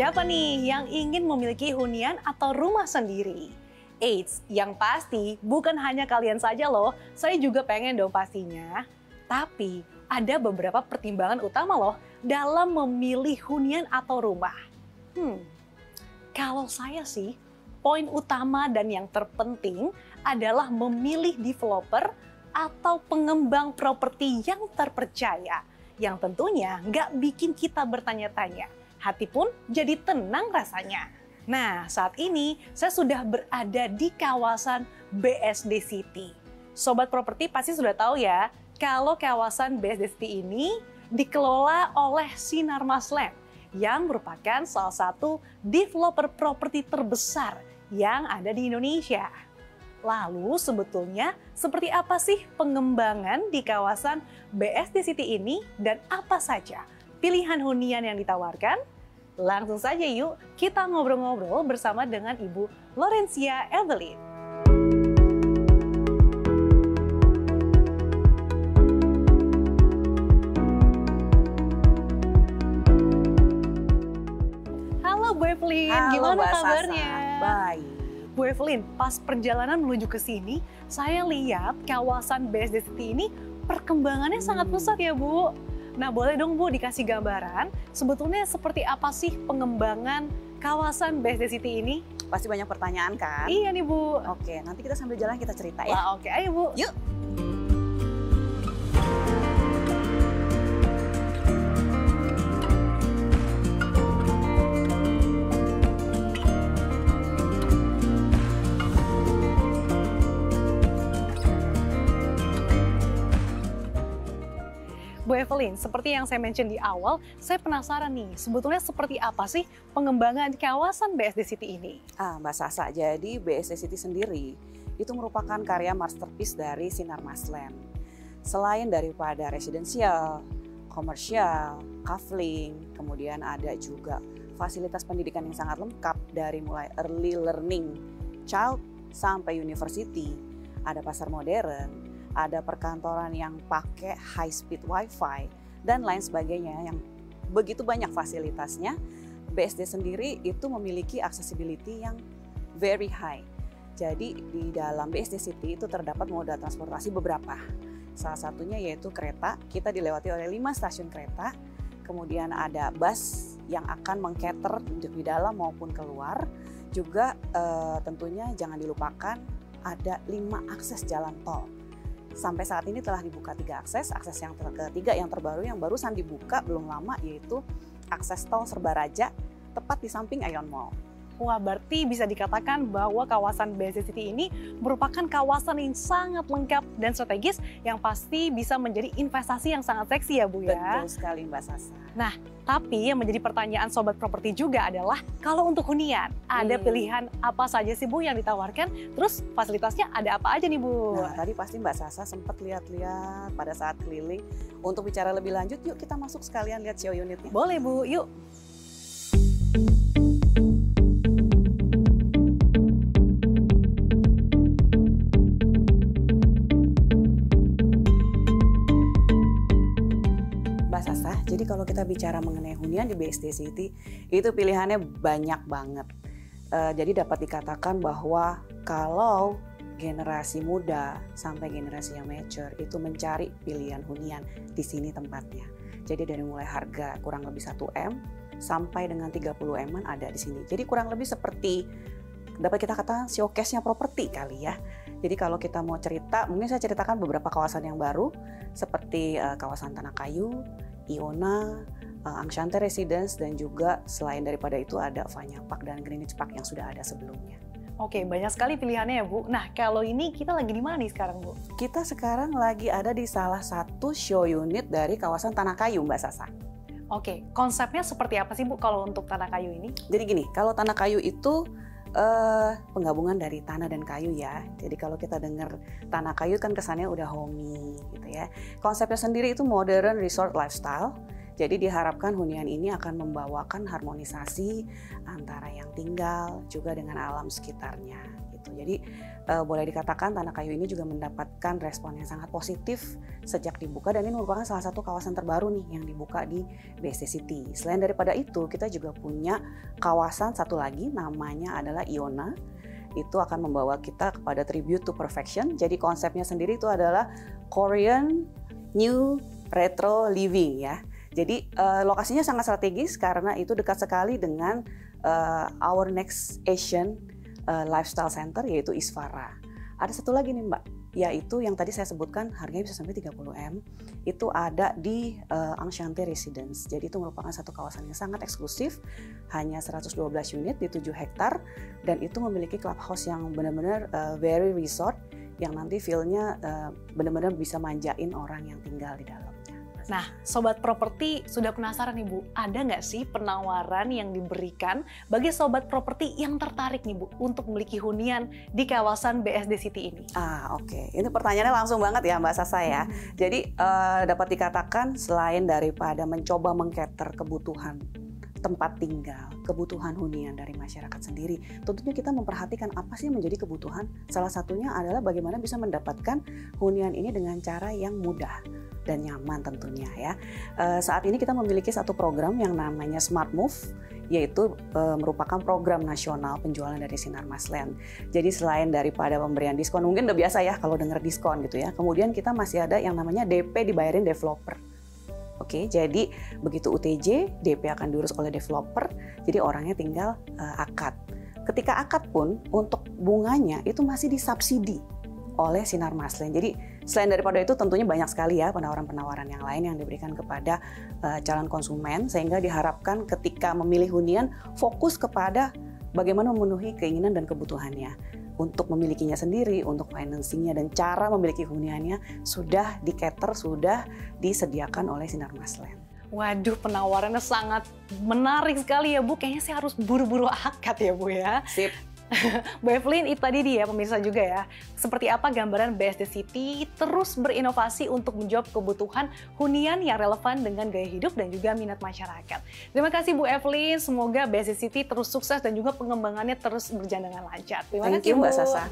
Siapa nih yang ingin memiliki hunian atau rumah sendiri? Eits, yang pasti bukan hanya kalian saja loh, saya juga pengen dong pastinya. Tapi ada beberapa pertimbangan utama loh dalam memilih hunian atau rumah. Kalau saya sih, poin utama dan yang terpenting adalah memilih developer atau pengembang properti yang terpercaya. Yang tentunya nggak bikin kita bertanya-tanya. Hati pun jadi tenang rasanya. Nah, saat ini saya sudah berada di kawasan BSD City. Sobat properti pasti sudah tahu ya, kalau kawasan BSD City ini dikelola oleh Sinarmas Land yang merupakan salah satu developer properti terbesar yang ada di Indonesia. Lalu sebetulnya seperti apa sih pengembangan di kawasan BSD City ini dan apa saja pilihan hunian yang ditawarkan? Langsung saja yuk kita ngobrol-ngobrol bersama dengan Ibu Lorencia Evelyn. Halo Bu Evelyn, gimana kabarnya? Baik. Bu Evelyn, pas perjalanan menuju ke sini, saya lihat kawasan BSD City ini perkembangannya sangat pesat ya Bu. Nah boleh dong Bu dikasih gambaran, sebetulnya seperti apa sih pengembangan kawasan BSD City ini? Pasti banyak pertanyaan kan? Iya nih Bu. Oke, nanti kita sambil jalan kita cerita ya. Wah, oke, ayo Bu. Yuk. Bu Evelyn, seperti yang saya mention di awal, saya penasaran nih, sebetulnya seperti apa sih pengembangan kawasan BSD City ini? Mbak Sasa, jadi BSD City sendiri itu merupakan karya masterpiece dari Sinarmas Land. Selain daripada residensial, komersial, kafling, kemudian ada juga fasilitas pendidikan yang sangat lengkap dari mulai early learning child sampai university, ada pasar modern, ada perkantoran yang pakai high speed wifi dan lain sebagainya yang begitu banyak fasilitasnya. BSD sendiri itu memiliki accessibility yang very high. Jadi di dalam BSD City itu terdapat moda transportasi beberapa. Salah satunya yaitu kereta, kita dilewati oleh 5 stasiun kereta. Kemudian ada bus yang akan mengcater untuk di dalam maupun keluar. Juga tentunya jangan dilupakan ada 5 akses jalan tol. Sampai saat ini telah dibuka 3 akses yang ketiga yang terbaru yang barusan dibuka belum lama yaitu akses tol Serbaraja tepat di samping Ion Mall. Wah, berarti bisa dikatakan bahwa kawasan BSD City ini merupakan kawasan yang sangat lengkap dan strategis yang pasti bisa menjadi investasi yang sangat seksi ya Bu ya. Betul sekali Mbak Sasa. Nah, tapi yang menjadi pertanyaan sobat properti juga adalah kalau untuk hunian ada pilihan apa saja sih Bu yang ditawarkan? Terus fasilitasnya ada apa aja nih Bu? Nah, tadi pasti Mbak Sasa sempat lihat-lihat pada saat keliling. Untuk bicara lebih lanjut, yuk kita masuk sekalian lihat show unitnya. Boleh Bu, yuk. Jadi kalau kita bicara mengenai hunian di BSD City, itu pilihannya banyak banget. Jadi dapat dikatakan bahwa kalau generasi muda sampai generasi yang mature itu mencari pilihan hunian di sini tempatnya. Jadi dari mulai harga kurang lebih 1M sampai dengan 30M ada di sini. Jadi kurang lebih seperti dapat kita katakan showcase-nya properti kali ya. Jadi kalau kita mau cerita, mungkin saya ceritakan beberapa kawasan yang baru seperti kawasan Tanah Kayu, Iona, Angshante Residence, dan juga selain daripada itu ada Vanya Park dan Greenwich Park yang sudah ada sebelumnya. Oke, banyak sekali pilihannya ya Bu. Nah, kalau ini kita lagi di mana nih sekarang Bu? Kita sekarang lagi ada di salah satu show unit dari kawasan Tanah Kayu Mbak Sasa. Oke, konsepnya seperti apa sih Bu kalau untuk Tanah Kayu ini? Jadi gini, kalau Tanah Kayu itu penggabungan dari tanah dan kayu ya. Jadi kalau kita dengar Tanah Kayu kan kesannya udah homey gitu ya. Konsepnya sendiri itu modern resort lifestyle. Jadi diharapkan hunian ini akan membawakan harmonisasi antara yang tinggal juga dengan alam sekitarnya. gitu. Jadi boleh dikatakan Tanah Kayu ini juga mendapatkan respon yang sangat positif sejak dibuka, dan ini merupakan salah satu kawasan terbaru nih yang dibuka di BSD City. Selain daripada itu, kita juga punya kawasan satu lagi namanya adalah Iona. Itu akan membawa kita kepada Tribute to Perfection. Jadi konsepnya sendiri itu adalah Korean New Retro Living ya. Jadi lokasinya sangat strategis karena itu dekat sekali dengan Our Next Asian Lifestyle Center, yaitu Isvara. Ada satu lagi nih Mbak, yaitu yang tadi saya sebutkan harganya bisa sampai 30M. Itu ada di Angshanti Residence. Jadi itu merupakan satu kawasan yang sangat eksklusif, hanya 112 unit di 7 hektar, dan itu memiliki clubhouse yang benar-benar very resort, yang nanti feel-nya benar-benar bisa manjain orang yang tinggal di dalamnya. Nah, Sobat Properti sudah penasaran nih Bu, ada nggak sih penawaran yang diberikan bagi Sobat Properti yang tertarik nih Bu untuk memiliki hunian di kawasan BSD City ini? Oke. Ini pertanyaannya langsung banget ya Mbak Sasa ya. Jadi dapat dikatakan selain daripada mencoba meng-cater kebutuhan tempat tinggal, kebutuhan hunian dari masyarakat sendiri, tentunya kita memperhatikan apa sih yang menjadi kebutuhan. Salah satunya adalah bagaimana bisa mendapatkan hunian ini dengan cara yang mudah dan nyaman tentunya ya. Saat ini kita memiliki satu program yang namanya Smart Move, yaitu merupakan program nasional penjualan dari Sinar Masland. Jadi selain daripada pemberian diskon, mungkin udah biasa ya kalau dengar diskon gitu ya, kemudian kita masih ada yang namanya DP dibayarin developer. Oke, jadi begitu UTJ, DP akan diurus oleh developer, jadi orangnya tinggal akad. Ketika akad pun untuk bunganya itu masih disubsidi oleh Sinar Masland. Jadi selain daripada itu tentunya banyak sekali ya penawaran-penawaran yang lain yang diberikan kepada calon konsumen, sehingga diharapkan ketika memilih hunian fokus kepada bagaimana memenuhi keinginan dan kebutuhannya. Untuk memilikinya sendiri, untuk financingnya dan cara memiliki huniannya sudah di-cater, sudah disediakan oleh Sinar Masland. Waduh, penawarannya sangat menarik sekali ya Bu. Kayaknya saya harus buru-buru akad ya Bu ya. Sip. Bu Evelyn, itu tadi dia pemirsa juga ya. Seperti apa gambaran BSD City terus berinovasi untuk menjawab kebutuhan hunian yang relevan dengan gaya hidup dan juga minat masyarakat. Terima kasih Bu Evelyn, semoga BSD City terus sukses dan juga pengembangannya terus berjalan dengan lancar. Terima kasih Bu. Mbak Sasa.